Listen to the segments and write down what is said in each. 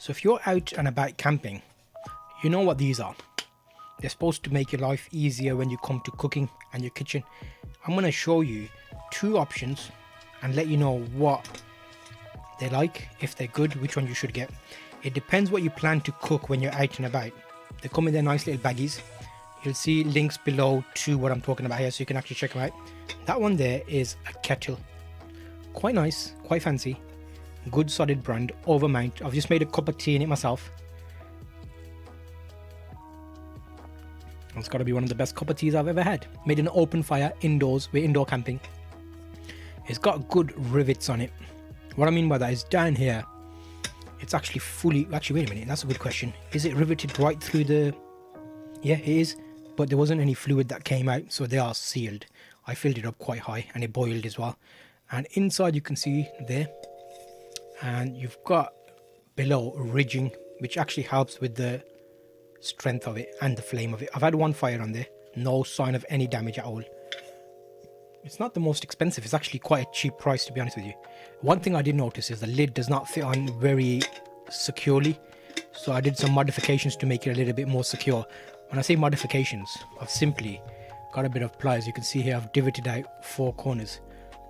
So if you're out and about camping, you know what these are. They're supposed to make your life easier when you come to cooking and your kitchen. I'm going to show you 2 options and let you know what they like, if they're good, which one you should get. It depends what you plan to cook when you're out and about. They come in their nice little baggies. You'll see links below to what I'm talking about here, so you can actually check them out. That one there is a kettle. Quite nice, quite fancy. Good solid brand, overmount. I've just made a cup of tea in it myself. It's got to be one of the best cup of teas I've ever had. Made in an open fire indoors. We're indoor camping. It's got good rivets on it. What I mean by that is down here, it's actually fully... Actually, wait a minute. That's a good question. Is it riveted right through the... Yeah, it is. But there wasn't any fluid that came out, so they are sealed. I filled it up quite high and it boiled as well. And inside you can see there. And you've got below ridging, which actually helps with the strength of it and the flame of it. I've had one fire on there, no sign of any damage at all. It's not the most expensive, it's actually quite a cheap price, to be honest with you. One thing I did notice is the lid does not fit on very securely, so I did some modifications to make it a little bit more secure. When I say modifications, I've simply got a bit of pliers. You can see here I've divoted out 4 corners,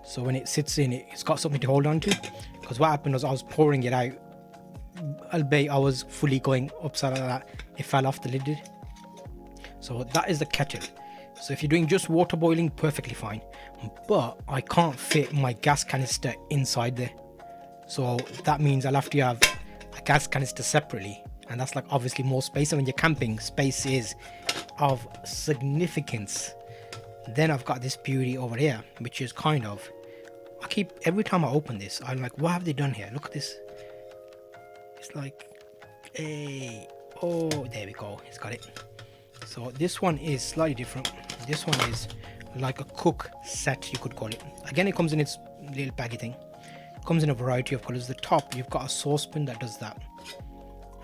so when it sits in, it's got something to hold on to. Because what happened was I was pouring it out, albeit I was fully going upside like that, it fell off the lid did. So that is the kettle. So if you're doing just water boiling, perfectly fine. But I can't fit my gas canister inside there. So that means I'll have to have a gas canister separately. And that's like obviously more space. And when you're camping, space is of significance. Then I've got this beauty over here, which is kind of... every time I open this, I'm like, what have they done here? Look at this. It's like, hey, oh, there we go. It's got it. So this one is slightly different. This one is like a cook set, you could call it. Again, it comes in its little baggy thing. It comes in a variety of colors. The top, you've got a saucepan that does that.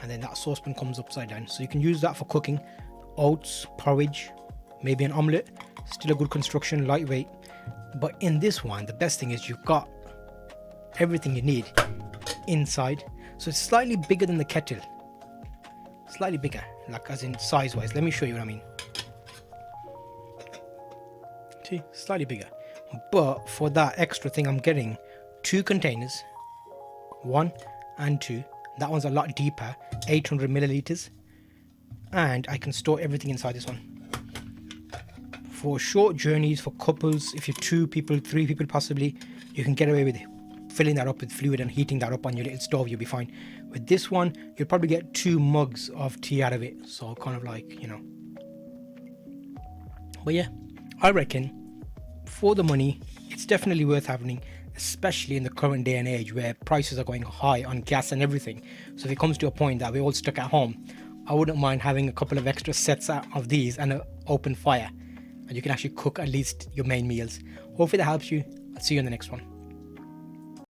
And then that saucepan comes upside down. So you can use that for cooking. Oats, porridge, maybe an omelette. Still a good construction, lightweight. But in this one, the best thing is you've got everything you need inside. So it's slightly bigger than the kettle. Slightly bigger, like as in size wise. Let me show you what I mean. See, slightly bigger. But for that extra thing, I'm getting 2 containers. 1 and 2. That one's a lot deeper, 800 milliliters. And I can store everything inside this one. For short journeys, for couples, if you're 2 people, 3 people possibly, you can get away with filling that up with fluid and heating that up on your little stove, you'll be fine. With this one, you'll probably get 2 mugs of tea out of it. So kind of like, you know. But yeah, I reckon for the money, it's definitely worth having, especially in the current day and age where prices are going high on gas and everything. So if it comes to a point that we're all stuck at home, I wouldn't mind having a couple of extra sets of these and an open fire. And you can actually cook at least your main meals. Hopefully that helps you. I'll see you in the next one.